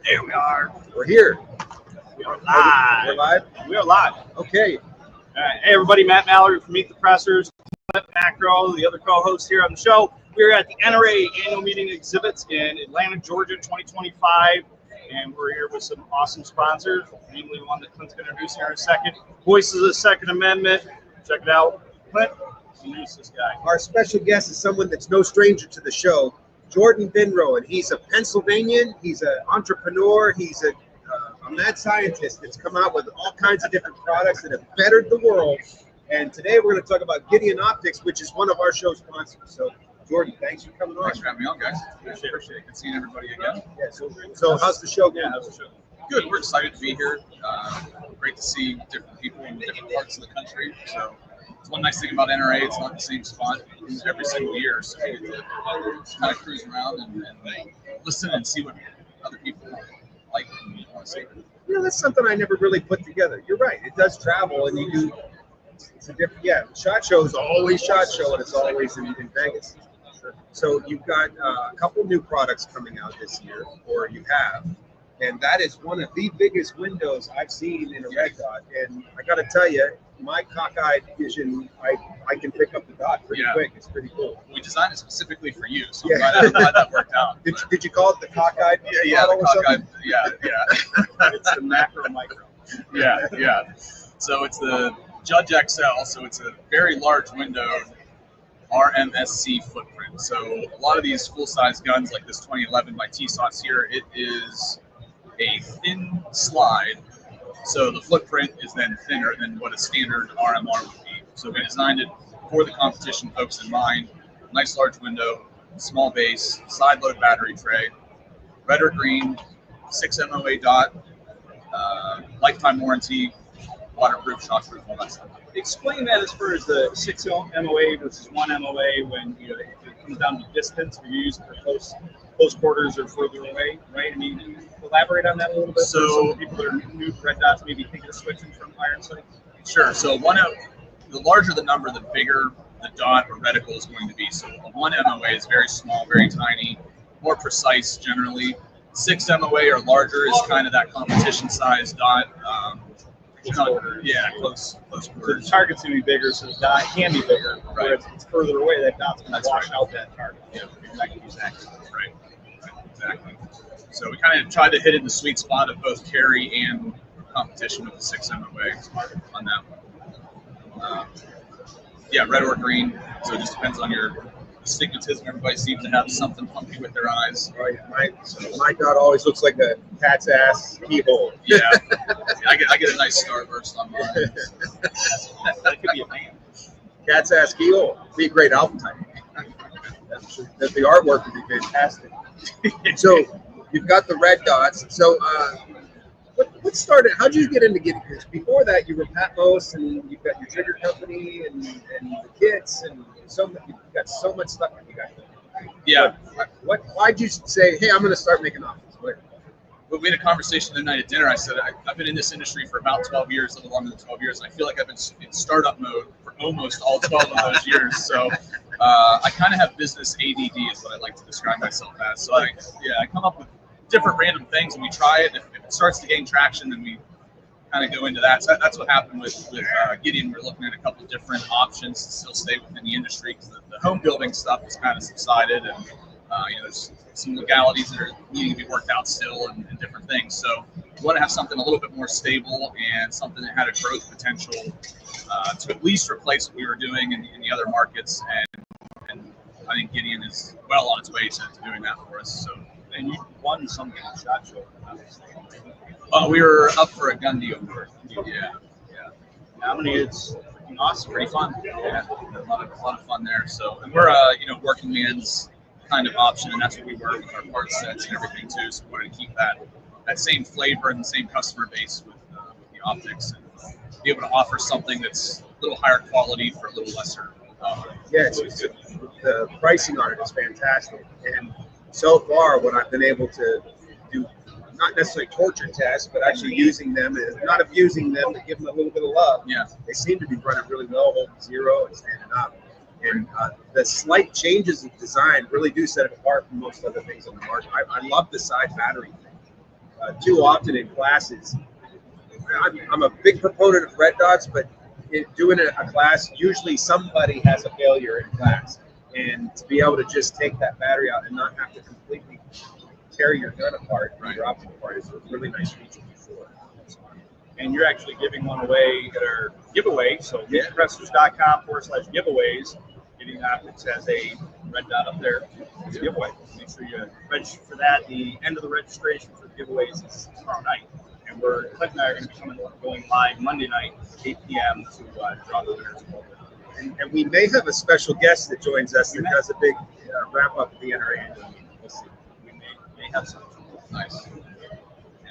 There we are. We're here. We are live. We're live? We are live. Okay. All right. Hey, everybody. Matt Mallory from Meet the Pressers. Klint Macro, the other co-host here on the show. We're at the NRA Annual Meetings Exhibits in Atlanta, Georgia, 2025. And we're here with some awesome sponsors, namely one that Clint's going to introduce here in a second. Voices of the Second Amendment. Check it out. Klint, introduce this guy. Our special guest is someone that's no stranger to the show, Jordan Binro, and he's a Pennsylvanian. He's an entrepreneur. He's a mad scientist that's come out with all kinds of different products that have bettered the world. And today we're going to talk about Gideon Optics, which is one of our show sponsors. So, Jordan, thanks for coming on. Thanks for having me on, guys. Appreciate it. Good seeing everybody again. Yeah, so how's the show going? Yeah, how's the show? Good. We're excited to be here. Great to see different people in different parts of the country. So it's one nice thing about NRA. It's not the same spot every single year. So we get to kind of cruise around and listen and see what other people like and want to see. You know, that's something I never really put together. You're right. It does travel, and you do. It's a different. Yeah, SHOT Show is always SHOT Show, and it's always in Vegas. So you've got a couple new products coming out this year, or you have, and that is one of the biggest windows I've seen in a red dot. And I got to tell you, my cockeyed vision, I can pick up the dot pretty quick. It's pretty cool. We designed it specifically for you, so I'm glad that worked out. Did you call it the cockeyed? Yeah, the cockeyed. Yeah. It's the macro micro. Yeah. So it's the Judge XL, so it's a very large window RMSC footprint. So a lot of these full-size guns, like this 2011 by TSOTs here, it is a thin slide. So the footprint is then thinner than what a standard RMR would be. So we designed it for the competition folks in mind. Nice large window, small base, side-load battery tray, red or green, 6 MOA dot, lifetime warranty, waterproof, shockproof, all that stuff. Explain that as far as the 6 MOA versus 1 MOA when if it comes down to distance, if you use it for close quarters or further away, right? I mean, elaborate on that a little bit. So for some people that are new to red dots, maybe thinking of switching from iron sights. Sure. So the larger the number, the bigger the dot or reticle is going to be. So a 1 MOA is very small, very tiny, more precise generally. 6 MOA or larger is kind of that competition size dot. Close quarters. So the target's going to be bigger, so the dot can be bigger. Right. If it's further away, that dot's going to wash right. out that target. Yeah. Exactly. Right. Exactly. So we kind of tried to hit in the sweet spot of both carry and competition with the 6 MOA on that one. Red or green. So it just depends on your astigmatism. Everybody seems to have something funky with their eyes. Right. My dot always looks like a cat's ass keyhole. Yeah. I get a nice starburst on mine. That could be a man. Cat's ass keyhole. Be a great album title. The artwork would be fantastic. So you've got the red dots. So what started? How did you get into getting this? Before that, you were Patmos, and you've got your trigger company and the kits, and you've got so much stuff that you got. Yeah. Why'd you say, hey, I'm going to start making optics? But we had a conversation the night at dinner. I said, I've been in this industry for about 12 years, a little longer than 12 years, and I feel like I've been in startup mode for almost all 12 of those years. So I kind of have business ADD is what I like to describe myself as. So I come up with different random things, and we try it. If it starts to gain traction, then we kind of go into that. So that's what happened with Gideon. We're looking at a couple different options to still stay within the industry, because the home building stuff has kind of subsided, and there's some legalities that are needing to be worked out still and different things. So we want to have something a little bit more stable and something that had a growth potential to at least replace what we were doing in the other markets. And I think Gideon is well on its way to doing that for us. So. And you won something at SHOT Show, obviously. We were up for a gun deal. Yeah. It's awesome, pretty fun. Yeah, a lot of fun there. So, and we're working man's kind of option, and that's what we were with our parts sets and everything too. So we wanted to keep that same flavor and the same customer base with the optics, and be able to offer something that's a little higher quality for a little lesser. The pricing on it is fantastic, and so far what I've been able to do, not necessarily torture tests, but actually using them, and not abusing them, but give them a little bit of love. Yeah, they seem to be running really well, holding zero and standing up. And the slight changes of design really do set it apart from most other things on the market. I love the side battery thing. too often in classes. I'm a big proponent of red dots, but doing a class, usually somebody has a failure in class. And to be able to just take that battery out and not have to completely tear your gun apart, your optic apart, is a really nice feature for sure. And you're actually giving one away at our giveaway. So meetthepressers.com/giveaways. Getting Optics has a red dot up there. It's a giveaway. Make sure you register for that. The end of the registration for the giveaways is tomorrow night. And Klint and I are going to be going live Monday night, 8 p.m. to draw the winners. And we may have a special guest that joins us that does a big wrap-up of the NRA Annual Meeting. We'll see. We may have some. Nice.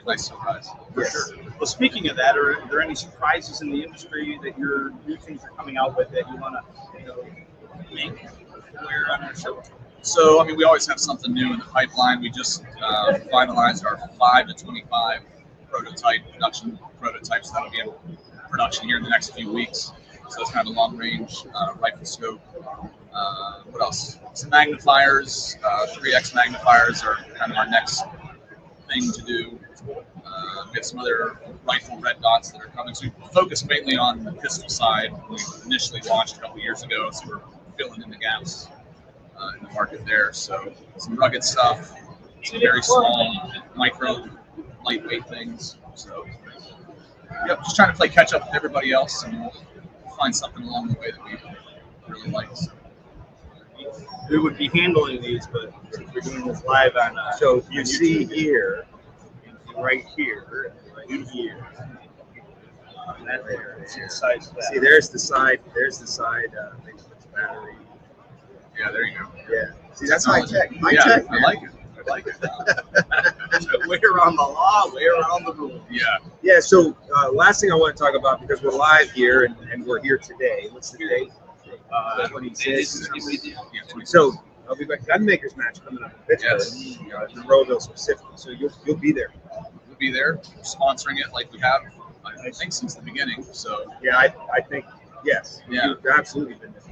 Nice surprise. For sure. Well, speaking of that, are there any surprises in the industry that your new things are coming out with that you want to make aware on our show? So, I mean, we always have something new in the pipeline. We just finalized our 5 to 25 production prototypes that'll be in production here in the next few weeks. So it's kind of a long-range rifle scope. What else? Some magnifiers, 3x magnifiers are kind of our next thing to do. We have some other rifle red dots that are coming. So we focus mainly on the pistol side. We initially launched a couple years ago, so we're filling in the gaps in the market there. So some rugged stuff, some very small, micro, lightweight things. So just trying to play catch up with everybody else, and we'll find something along the way that we really like. So. We would be handling these, but since we're doing this live on So you see here, right here, that there. See the size of that. see there's the side, thing with the battery. Yeah, there you go. Yeah. See, that's high tech. High Yeah, tech, I man. like it. I like it. Way around the law, way around the rules. Yeah. Yeah, so last thing I want to talk about, because we're live here and we're here today. What's the date? 26. So we've got Gunmakers match coming up in Pittsburgh, in Monroeville specifically. So you'll be there. We'll be there sponsoring it like we have, I think, since the beginning. So Yeah, I think yes. Yeah. You've absolutely been there.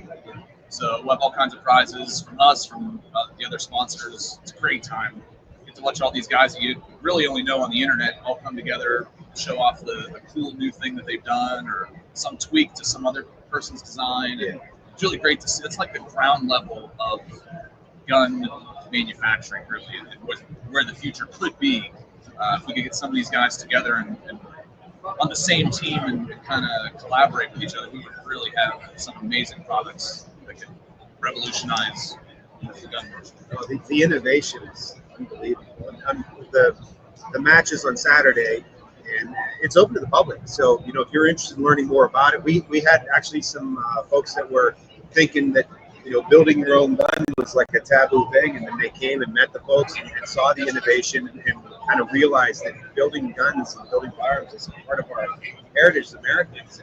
So we'll have all kinds of prizes from us, from the other sponsors. It's a great time. You get to watch all these guys that you really only know on the internet all come together, show off the cool new thing that they've done or some tweak to some other person's design. And it's really great to see. It's like the ground level of gun manufacturing, really, and where the future could be. If we could get some of these guys together and on the same team and kind of collaborate with each other, we would really have some amazing products that could revolutionize the gun world. Oh, the innovation is unbelievable. The match is on Saturday, and it's open to the public. So, if you're interested in learning more about it, we had actually some folks that were thinking that, building your own gun was like a taboo thing, and then they came and met the folks and saw the innovation and kind of realized that building guns and building firearms is part of our heritage as Americans.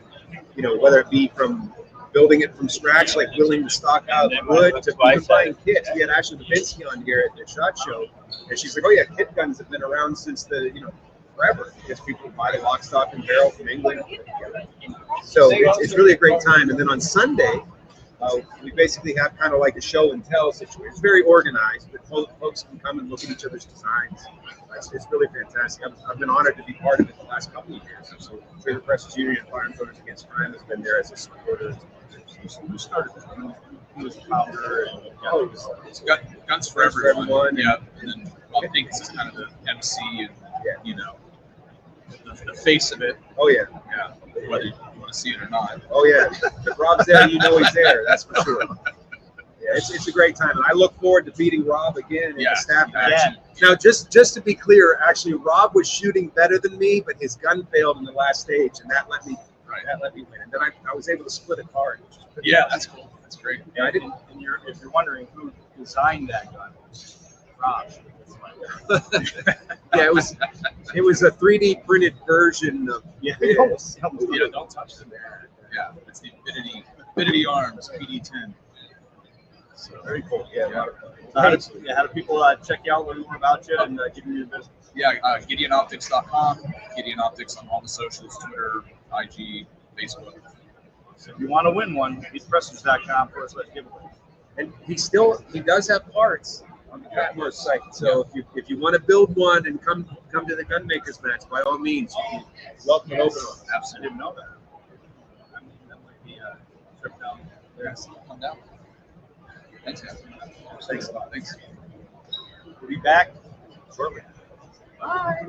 And, whether it be from building it from scratch, like willing to stock out wood, to even buying kits. We had Ashley Babinski on here at the SHOT Show, and she's like, "Oh yeah, kit guns have been around since forever, because people buy the lock, stock, and barrel from England." So it's really a great time. And then on Sunday, we basically have kind of like a show and tell situation. It's very organized, but folks can come and look at each other's designs. It's really fantastic. I've been honored to be part of it the last couple of years. So Trade Pressers Union and Firearms Owners Against Crime has been there as a supporter. You started who was the founder, and It's guns for everyone. Yeah, and then Rob Pincus is kind of the MC and the face of it. Oh yeah. Yeah, whether you want to see it or not. Oh yeah. If Rob's there, he's there. That's for sure. Yeah, it's a great time, and I look forward to beating Rob again in the staff match. Yeah. Now, just to be clear, actually, Rob was shooting better than me, but his gun failed in the last stage, and that let me win. And then I was able to split a card, which was pretty awesome. That's cool. That's great. Yeah, I didn't. And if you're wondering who designed that gun, Rob. Yeah, it was a 3D printed version of Don't touch them. Yeah, it's the Infinity Arms PD10. So Very cool. Yeah, How do people check you out, learn more about you, and give you your business? Yeah, GideonOptics.com. Gideon Optics on all the socials: Twitter, IG, Facebook. So if you want to win one, meetthepressers.com/giveaway. And he does have parts on the Patmore site. So if you want to build one and come to the gunmakers match, by all means, you welcome and open one. Absolutely. I didn't know that. That might be a trip down. Yes. Come down. Thanks, guys. Thanks a lot. Thanks. We'll be back Shortly. Bye.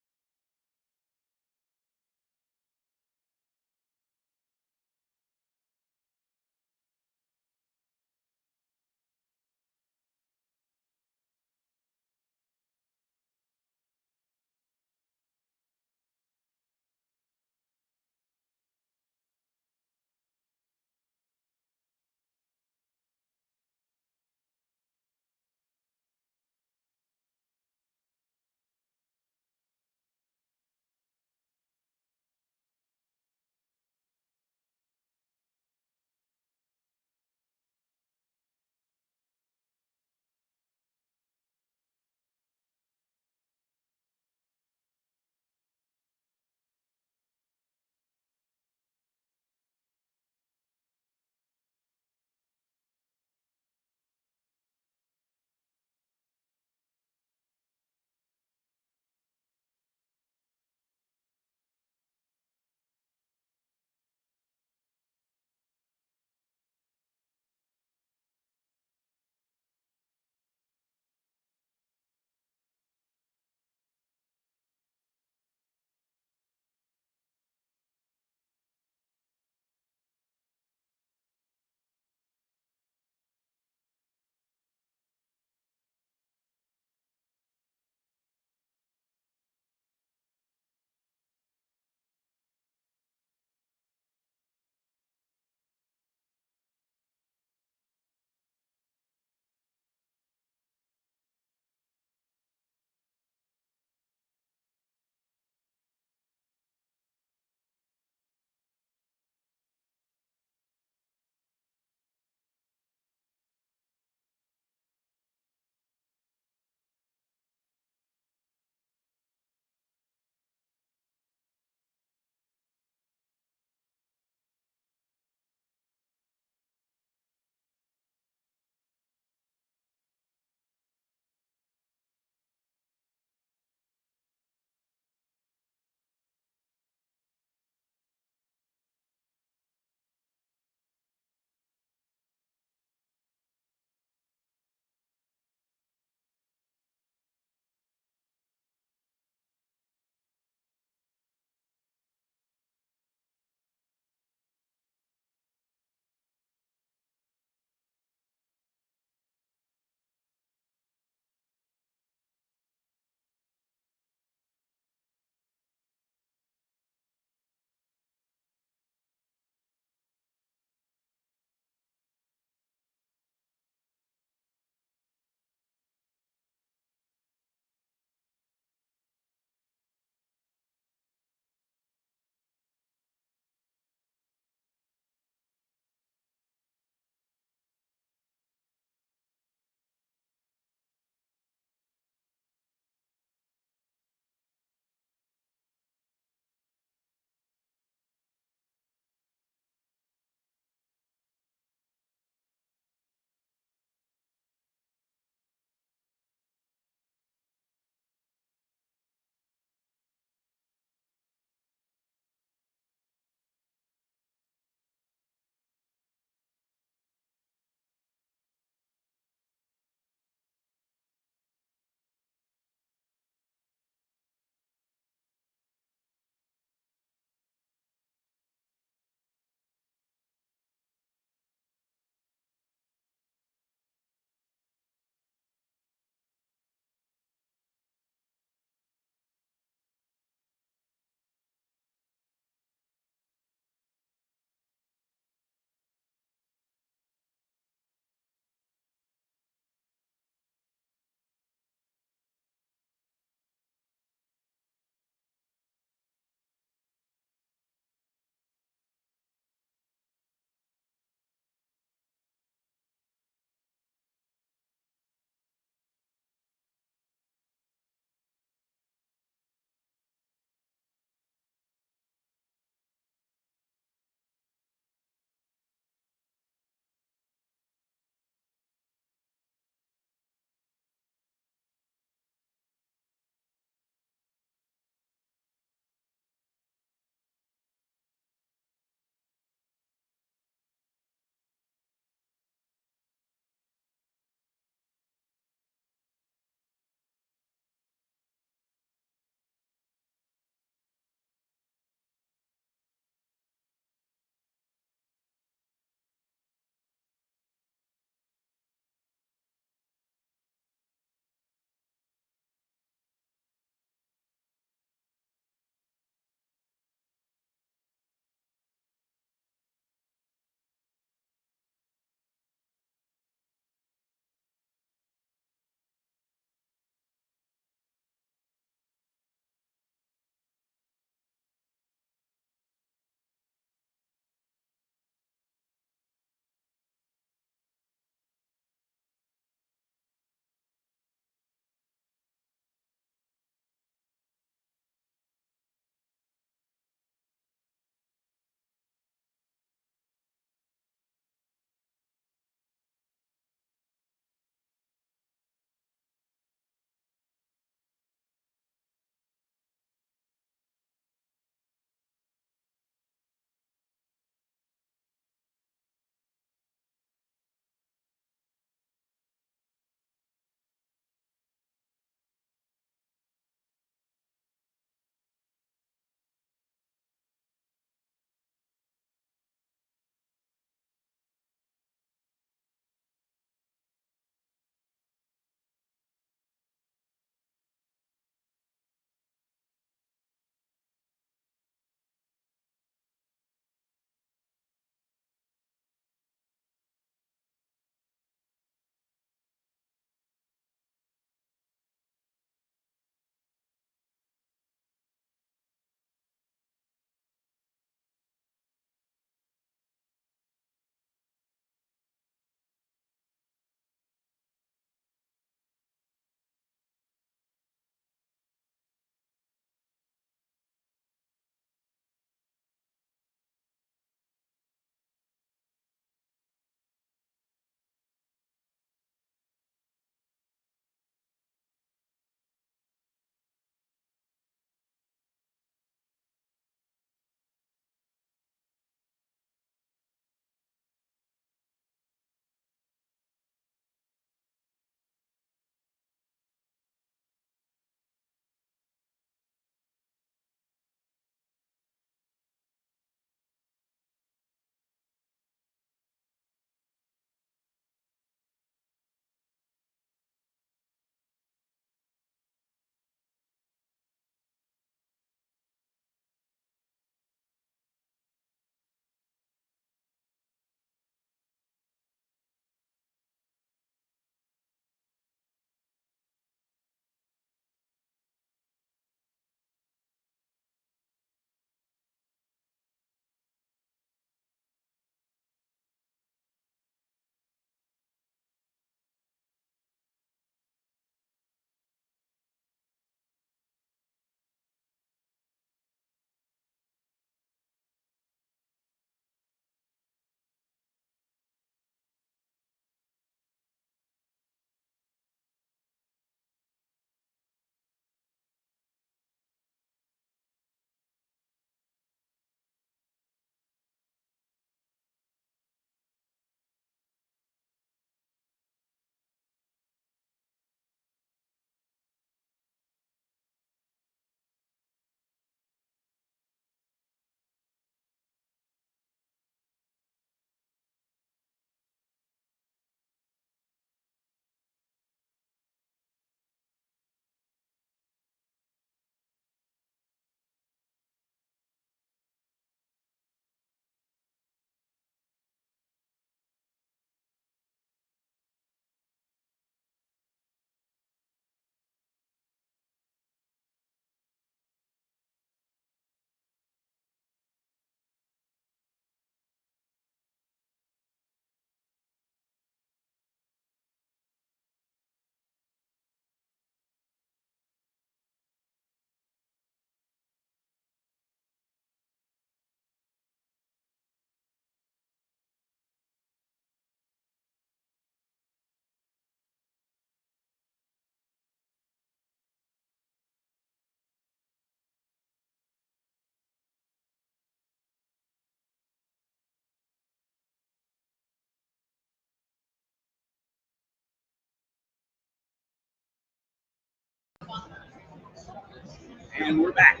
And we're back.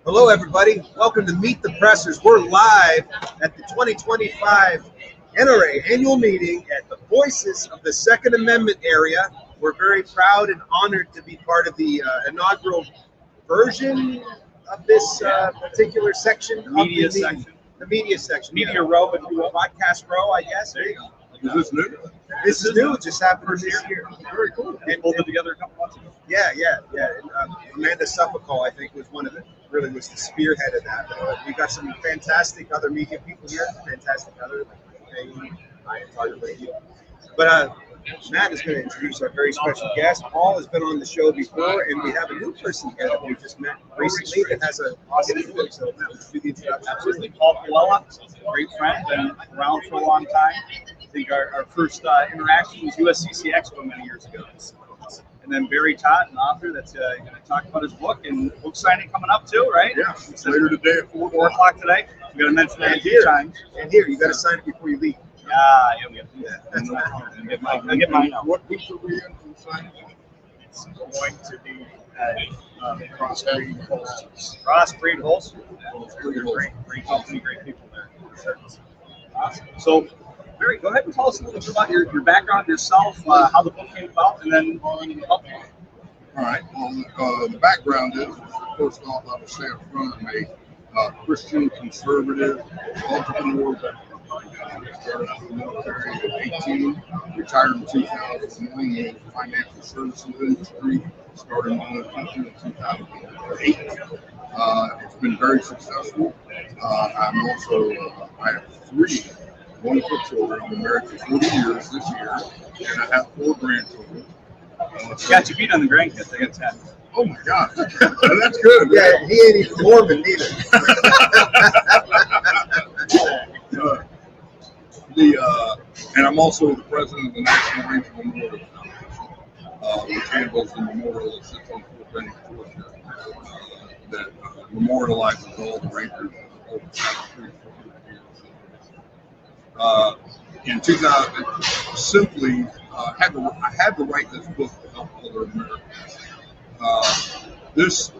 Hello, everybody. Welcome to Meet the Pressers. We're live at the 2025 NRA Annual Meeting at the Voices of the Second Amendment area. We're very proud and honored to be part of the inaugural version of this particular section. Media section. The media section. Media row, if you will. Podcast row, I guess. There you go. Is this new? This is new. It just happened this year. Very cool. And pulled it together a couple months ago. Yeah. And, Amanda Suffolk, I think, was one of the was the spearhead of that. We got some fantastic other media people here. Fantastic other, like I talked about you. But Matt is going to introduce our very special guest. Paul has been on the show before, and we have a new person here that we just met recently that has an awesome book. So Matt, would you do the introduction? Absolutely. Paul Colella, great friend, been around for a long time. I think our first interaction was USCC Expo many years ago. And then Barry Todd, an author that's going to talk about his book and book signing coming up too, right? Yeah, it's later today at 4 o'clock today. We got to mention that a few times. And here, you got to sign it before you leave. Yeah, we got to do that. I'll get mine out. What week are we in for signing? It's going to be Crossbreed Holsters. Crossbreed Holsters. Great company, great people there. Awesome. So, Barry, go ahead and tell us a little bit about your background, yourself, how the book came about, and then All right. Well, the background is, first off, I would say up front, I'm a Christian conservative entrepreneur background. I started out in the military at 18, retired in 2001 in the financial services industry, started my own company in 2008. It's been very successful. I'm also, I have 3 wonderful children. I've been married for 40 years this year, and I have 4 grandchildren. Got you beat on the grandkids. I got 10. Oh my God, that's good. Yeah, he ain't even Mormon either. And I'm also the president of the National Ranger Memorial Foundation, which handles the memorial that sits on Fort Benning, Georgia, that memorializes all the Rangers over the past 300 years. In 2000, simply I had to write this book to help other Americans. This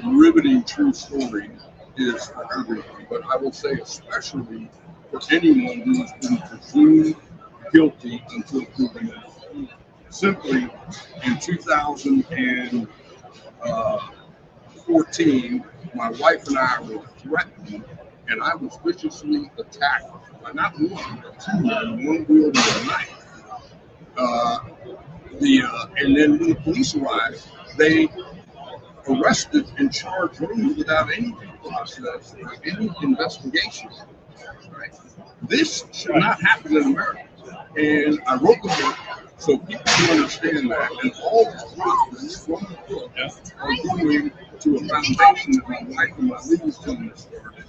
riveting true story is for everyone, but I will say especially for anyone who has been presumed guilty until proven innocent. Simply, in 2014, my wife and I were threatened, and I was viciously attacked by not one, but 2 men, one wielding a knife. And then when the police arrived, they arrested and charged me without any process or any investigation. Right? This should not happen in America. And I wrote the book so people can understand that. And all the profits from the book are going to a foundation that my wife and my legal team has started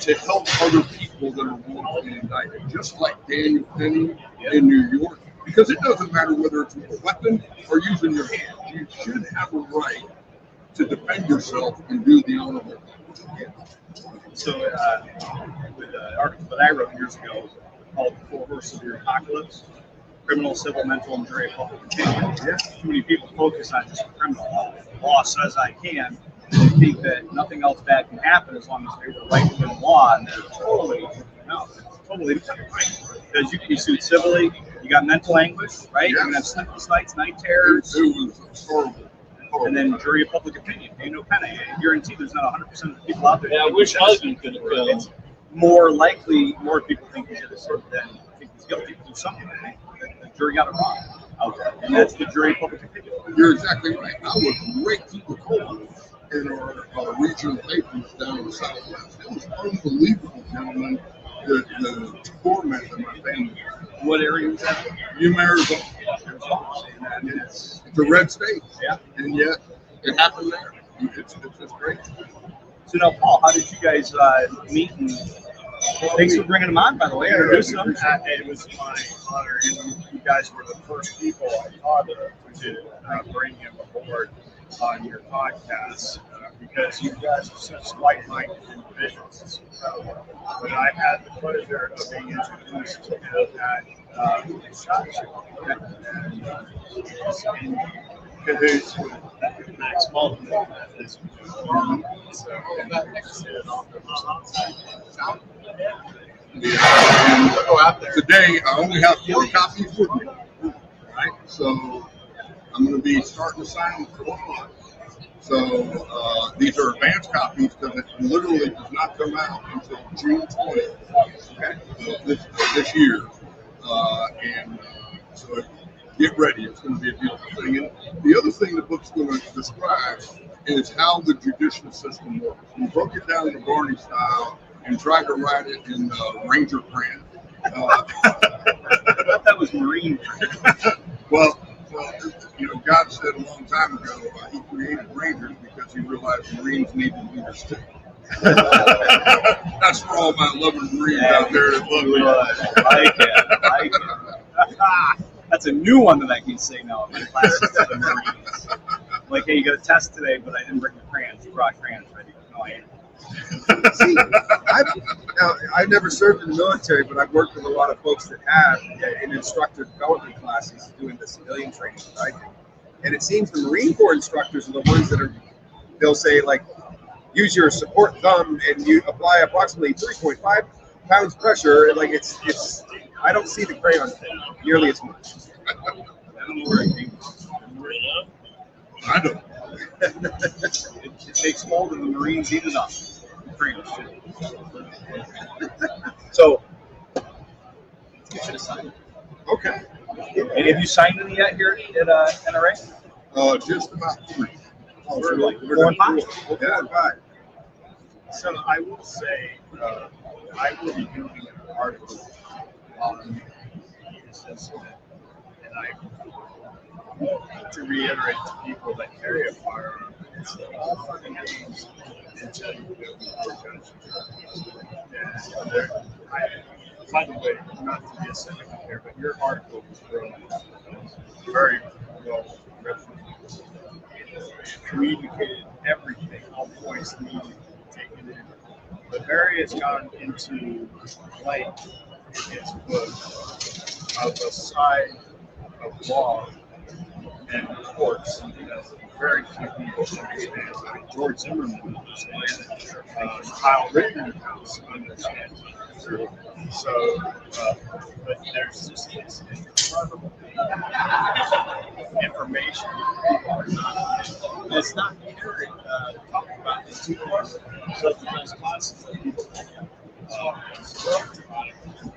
to help other people that are wrongfully indicted, just like Daniel Penny in New York. Because it doesn't matter whether it's with a weapon or using your hand. You should have a right to defend yourself and do the honorable thing. So, with an article that I wrote years ago called The 4 Horses of the Apocalypse, criminal, civil, mental, and jury public opinion. Too many people focus on just the criminal law. The law says I can, and they think that nothing else bad can happen as long as they were right within the law, and they're totally right. Because you can be sued civilly, you got mental anguish, right? Yes. You can have sleepless nights, night terrors. It was horrible. And then jury of public opinion. No penny. I guarantee there's not 100% of the people out there. Yeah, I wish husband could have killed him. It's more likely, more people think he's innocent than think he's guilty to do something. The jury got it wrong out there. And that's the jury of public opinion. You're exactly right. I was great people calling in our regional papers down in the Southwest. It was unbelievable, gentlemen, the torment that my family had. What area was that? Yuma, Arizona. It's a red state. Yeah. And yet it happened there. It's just great. So now, Paul, how did you guys meet? And thanks for bringing them on, by the way. Introduce them. It was my honor. You guys were the first people I thought of to bring him aboard on your podcast because you guys are such like-minded individuals. It's incredible. But I had the pleasure of being introduced to him at SHOT Show. And he's in cahoots with max multiple is so and that makes it off the Today, I only have 4 copies with me. Right, so I'm going to be starting to sign them for 1 month. So these are advanced copies because it literally does not come out until June 20th of this year. So get ready. It's going to be a beautiful thing. And the other thing the book's going to describe is how the judicial system works. We broke it down in the Barney style and tried to write it in Ranger print. I thought that was Marine. Well, God said a long time ago he created Rangers because he realized Marines needed leaders too. That's for all my loving Marines out there that love me. I like it. That's a new one that I can say now in my classes to the Marines. Like, hey, you got a test today, but I didn't bring the crayons. You brought crayons ready. No, I didn't. See, I've never served in the military, but I've worked with a lot of folks that have in instructor development classes doing the civilian training that I do. And it seems the Marine Corps instructors are the ones that they'll say, like, use your support thumb and you apply approximately 3.5 pounds pressure. And like, it's I don't see the crayon thing nearly as much. I don't know where it came from. I don't. It takes hold and the Marines eat it up. Crayons too. So, you should have signed it. Okay. And have you signed any yet here at NRA? Just about 3. We're like We're 4 and done 5. 4 and 5. So I will say, I will be doing an article on the system, and I want to reiterate to people that carry a firearm, it's all fun and games until you go before judge. And by the way, not to be a cynical here, but your article was very well written. Communicated everything, all points needed taken in. But Barry has gone into light in his book of a side of law and courts that very few people understand. George Zimmerman understands. Kyle Rittenhouse understands. So, but there's just this incredible information people are not getting. It's not here talking about the 2 self-defense classes that people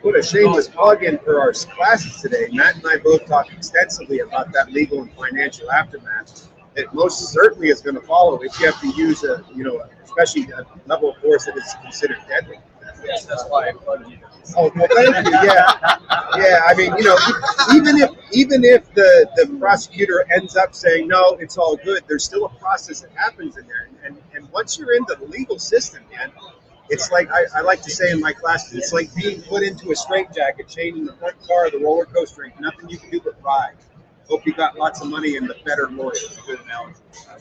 Put a shameless plug in for our classes today. Matt and I both talked extensively about that legal and financial aftermath. It most certainly is going to follow if you have to use especially a level of force that is considered deadly. Yes, that's why I plugged you. Oh, well, thank you. Yeah. I mean, even if the prosecutor ends up saying no, it's all good. There's still a process that happens in there, and once you're into the legal system, man, it's like I like to say in my classes, it's like being put into a straitjacket, chained in the front car of the roller coaster. Ain't nothing you can do but ride. Hope you got lots of money and the better lawyers. Good analogy. I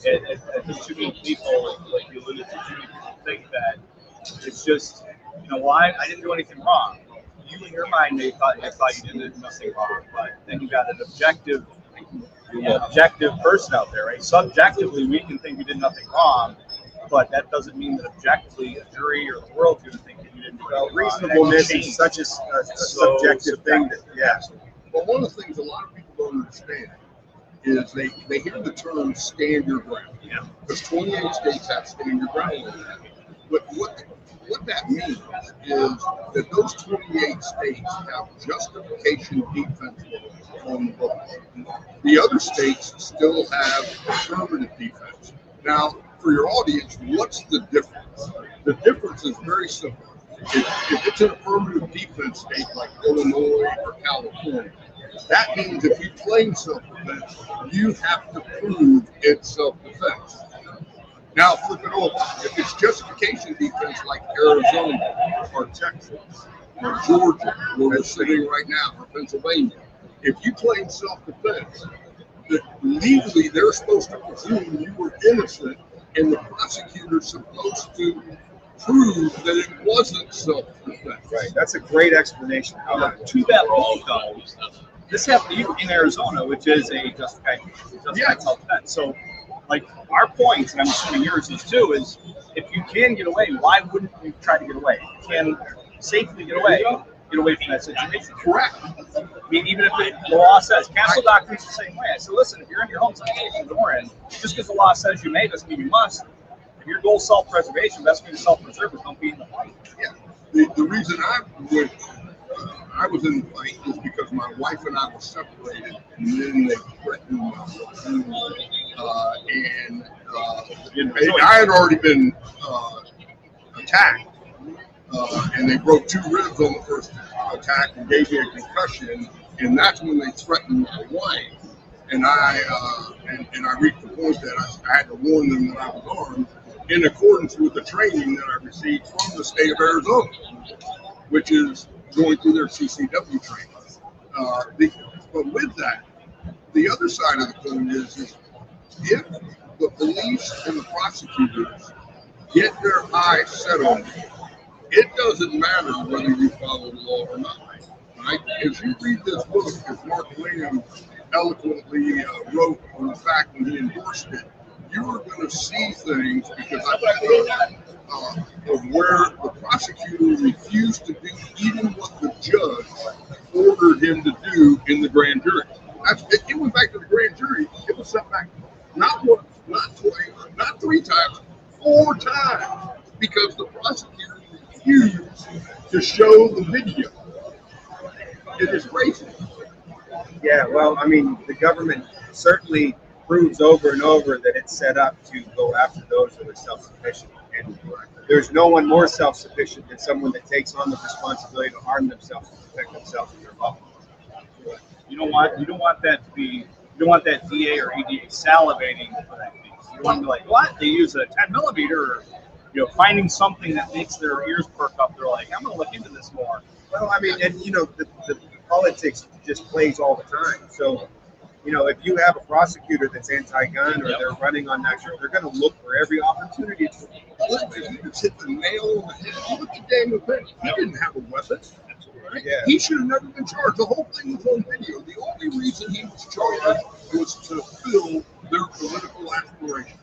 think too many people, like you alluded to, too many people think that it's just, why I didn't do anything wrong. You in your mind, they thought you did nothing wrong, but then you got an objective person out there, right? Subjectively, we can think you did nothing wrong, but that doesn't mean that objectively a jury or the world's going to think that you didn't do anything wrong. Reasonableness is such a subjective thing. Well, one of the things a lot of people don't understand is they hear the term stand your ground. Yeah. Because 28 states have stand your ground. But what that means is that those 28 states have justification defense laws on the books. The other states still have affirmative defense. Now, for your audience, what's the difference? The difference is very simple. If it's an affirmative defense state like Illinois or California, that means if you claim self-defense, you have to prove it's self-defense. Now flip it over. If it's justification defense like Arizona or Texas or Georgia, where we're sitting right now, or Pennsylvania, if you claim self-defense, legally they're supposed to presume you were innocent, and the prosecutor's supposed to prove that it wasn't self-defense. Right. That's a great explanation. To that point, though, this happened even in Arizona, which is a justified self-defense. So, like our points, and I'm assuming yours is too, is if you can get away, why wouldn't you try to get away? If you can safely get away from that situation. Correct. I mean, even if the law says, castle doctrine is the same way. I said, listen, if you're in your home, it's the door in. Just because the law says you may doesn't mean you must. If your goal is self-preservation, best way to self-preserve is don't be in the fight. Yeah. The reason I was in the fight is because my wife and I were separated, and then they threatened I had already been attacked, and they broke 2 ribs on the first attack and gave me a concussion, and that's when they threatened my wife. And I reached the point that I had to warn them that I was armed in accordance with the training that I received from the state of Arizona, which is going through their CCW training. But with that, the other side of the coin is if the police and the prosecutors get their eyes set on you, it doesn't matter whether you follow the law or not. Right? If you read this book, as Mark Williams eloquently wrote on the fact when he endorsed it, you are going to see things because of where the prosecutor refused to do even what the judge ordered him to do in the grand jury. It went back to the grand jury. It was sent back not once, not twice, not 3 times, 4 times because the prosecutor refused to show the video. It is crazy. Yeah, well, I mean, the government certainly proves over and over that it's set up to go after those that are self-sufficient. And there's no one more self-sufficient than someone that takes on the responsibility to harm themselves to protect themselves and their loved ones. You don't want that DA or EDA salivating for that case. You want to be like, what? They use a 10 millimeter, or finding something that makes their ears perk up. They're like, I'm going to look into this more. Well, I mean, and the politics just plays all the time. So, if you have a prosecutor that's anti-gun or they're running on that, they're going to look for every opportunity. If you just hit the nail on the head, look at Daniel Penn. He didn't have a weapon. Right? Yeah. He should have never been charged. The whole thing was on video. The only reason he was charged was to fill their political aspiration,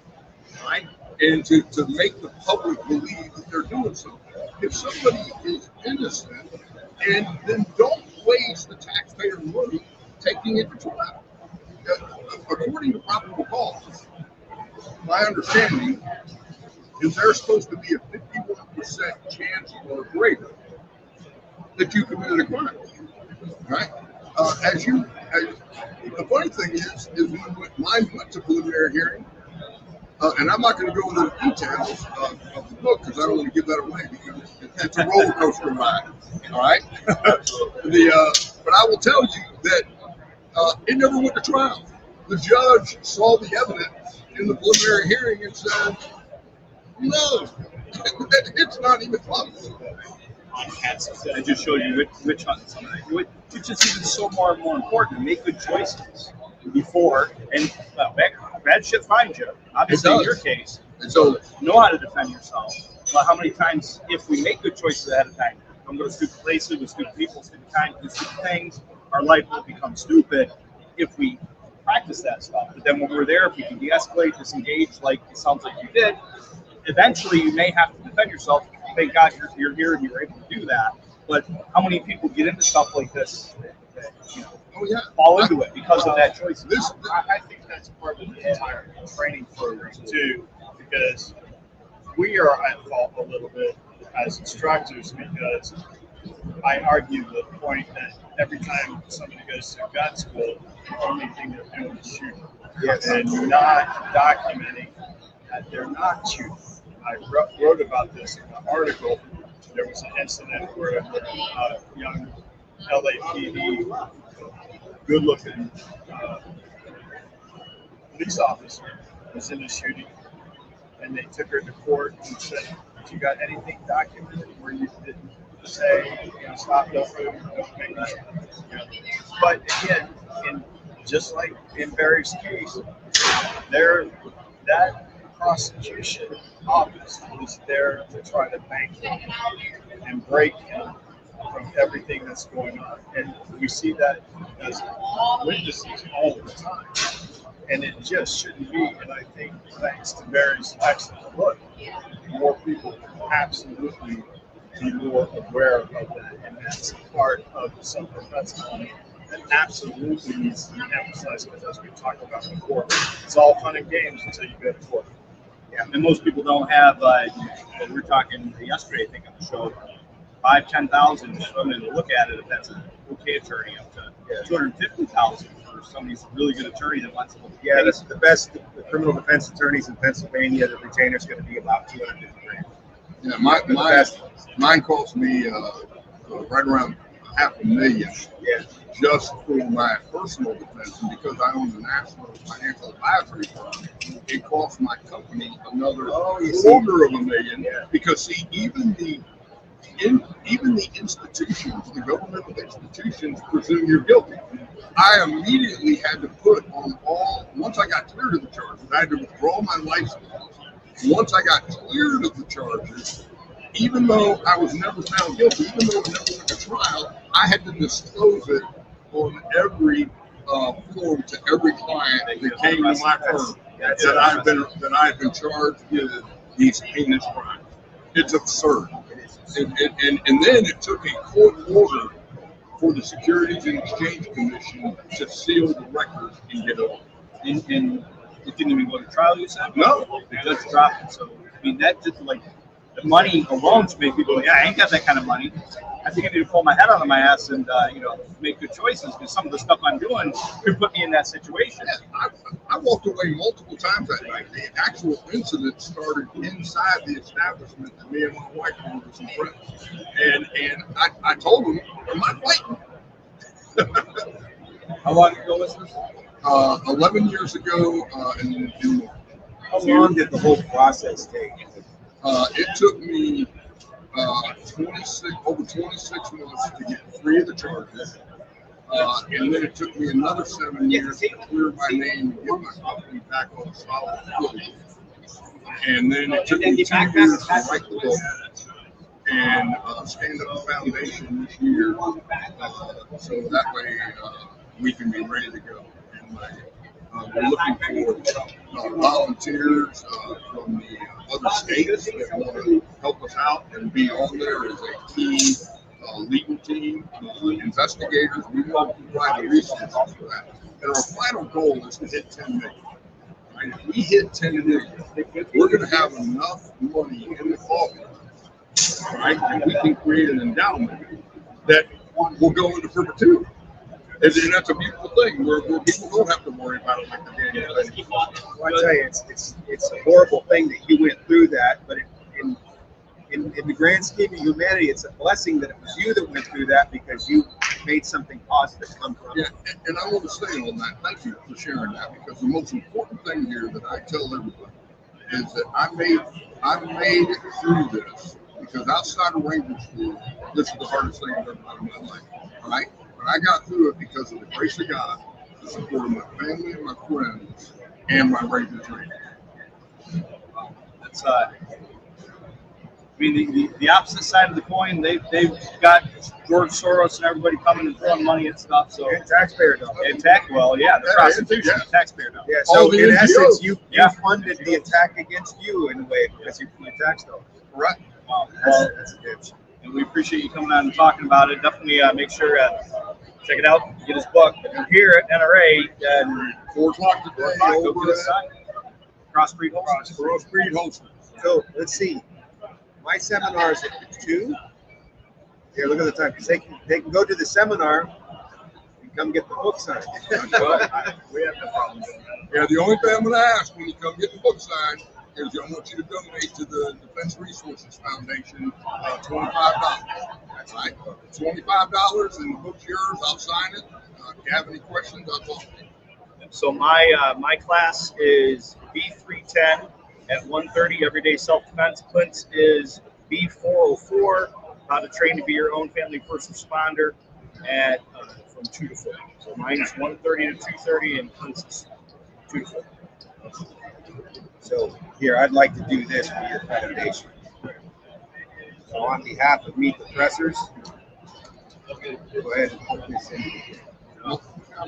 right? And to make the public believe that they're doing something. If somebody is innocent, and then don't waste the taxpayer money taking it to trial. According to probable cause, my understanding is there's supposed to be a 51% chance or greater that you committed a crime, right? The funny thing is when mine went to preliminary hearing, and I'm not going to go into the details of the book because I don't want to give that away because it's a roller coaster ride, all right? But I will tell you that it never went to trial. The judge saw the evidence in the preliminary hearing and said, no, it's not even close. It just shows you which hunt somebody, which is even so more and more important. Make good choices before, and bad shit finds you. Obviously, in your case, so know how to defend yourself. But how many times, if we make good choices ahead of time, I'm going to stupid places with stupid people, stupid time, do stupid things, our life will become stupid if we practice that stuff. But then when we're there, if we can de-escalate, disengage, like it sounds like you did, eventually you may have to defend yourself. Thank God you're here and you're able to do that. But how many people get into stuff like this that fall into it because of that choice? I think that's part of the entire training program too, because we are at fault a little bit as instructors because I argue the point that every time somebody goes to gun school, the only thing they're doing is shooting. Yes. And not documenting that they're not shooting. I wrote about this in an article. There was an incident where a young LAPD, good-looking police officer was in a shooting, and they took her to court and said, "Did you got anything documented where you didn't say, stop, don't move, don't make me?" But again, just like in Barry's case, that prosecution office was there to try to bank him and break him from everything that's going on. And we see that as witnesses all the time. And it just shouldn't be. And I think It's very excellent. Look, more people absolutely be more aware of that, and that's part of something that's that absolutely needs to be emphasized, because as we talked about before, it's all fun and games until you get to work. Yeah, and most people don't have. We were talking yesterday, I think, on the show, 5,000-10,000 to come in to look at it if that's an okay attorney, up to 250,000 for somebody who's a really good attorney that wants to look. Yeah, that's the best. The criminal defense attorneys in Pennsylvania, the retainer is going to be about 250 grand. Yeah, mine cost me right around $500,000. Yeah. Just for my personal defense, and because I own the National Financial Advisory Firm, it cost my company another $250,000. Yeah. Because see, even the institutions, the governmental institutions, presume you're guilty. I immediately had to put on once I got cleared of the charges, I had to withdraw my license. Once I got cleared of the charges, even though I was never found guilty, even though it never went to trial, I had to disclose it on every form to every client that came to my firm that I've been charged with these heinous crimes. It's absurd. And then it took a court order for the Securities and Exchange Commission to seal the records and get it off. And it didn't even go to trial, you said? No. The judge dropped it. So, I mean, that just like the money alone should make people go, yeah, I ain't got that kind of money. I think I need to pull my head out of my ass and, make good choices, because some of the stuff I'm doing could put me in that situation. Yeah, I walked away multiple times that night. The actual incident started inside the establishment that me and my wife were with some friends. And I told them, I'm not fighting. How long ago was this? 11 years ago in How long did the whole process take? it took me over 26 months to get free of the charges. And then it took me another 7 years to clear my name and get my company back on solid footing. And then it took me 2 years to write the book and stand up the foundation this year, so that way we can be ready to go. And we're looking for volunteers from the other states that want to help us out and be on there as a key legal team, investigators. We want to provide the resources for that. And our final goal is to hit 10 million. Right? If we hit 10 million, we're going to have enough money in the coffers, right? And we can create an endowment that will go into perpetuity. And that's a beautiful thing where people don't have to worry about it like the Daniel thing. Well, I tell you, it's a horrible thing that you went through that, but in the grand scheme of humanity, it's a blessing that it was you that went through that, because you made something positive come from it. Yeah, and I want to say on that, thank you for sharing that, because the most important thing here that I tell everybody is that I made it through this, because outside of Ranger School, this is the hardest thing I've ever done in my life. All right? But I got through it because of the grace of God, the support of my family and my friends, and my Ranger training. That's I mean, the opposite side of the coin, they've got George Soros and everybody coming and throwing money at stuff. So And taxpayer dollars. and the prostitution, yeah. taxpayer dollars. Yeah, All so the in NGOs. essence, you Yeah. funded the attack against you in a way, because you paid tax dollars. Right? Wow. That's a bitch. And we appreciate you coming on and talking about it. Definitely make sure check it out, get his book. If you're here at NRA, 4 o'clock today go over get his at sign. Crossbreed Holsters. Crossbreed Holsters. So let's see. My seminar is at 2. Yeah, look at the time. 'Cause they can go to the seminar and come get the book signed. We have no problem doing that. Yeah, the only thing I'm going to ask when you come get the book signed is I want you to donate to the Defense Resources Foundation $25. Right? $25, and the book's yours. I'll sign it. If you have any questions, I'll talk to you. So my class is B310 at 1:30, everyday self-defense. Klint's is B404, how to train to be your own family first responder, at from 2 to 4. So mine is 1:30 to 2:30, and Klint's is 2 to 4. So here, I'd like to do this for your foundation. So on behalf of Meet the Pressers, go ahead and put this in. God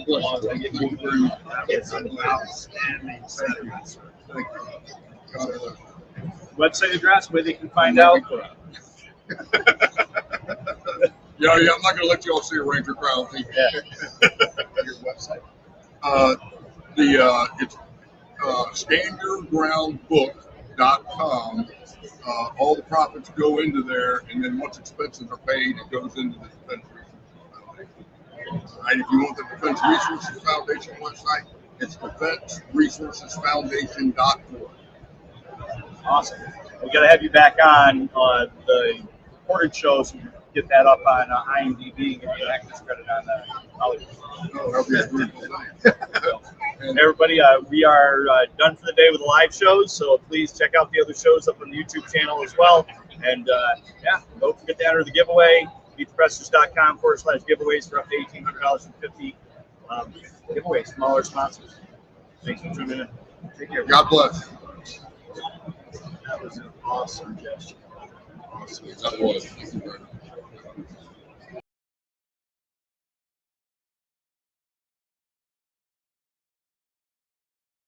bless you. Thank you very much. It's Outstanding sentence. Thank you. God bless. Website address where they can find out. Yeah, I'm not gonna let y'all see a Ranger Crown TV. Yeah. Your website. It's standyourgroundbook.com. All the profits go into there, and then once expenses are paid, it goes into the Defense Resources Foundation. All right, if you want the Defense Resources Foundation website, it's defenseresourcesfoundation.org. Awesome. We got to have you back on the recorded show so you can get that up on IMDb and get you an access credit on Hollywood. Oh, that'll be a beautiful thing. And Everybody, we are done for the day with the live shows, so please check out the other shows up on the YouTube channel as well. And yeah, don't forget to enter the giveaway, meetthepressers.com/giveaways for up to $1,800 and 50 giveaways from all our sponsors. Thanks for tuning in. Take care. God bless. That was an awesome gesture. That was. Thank you very much.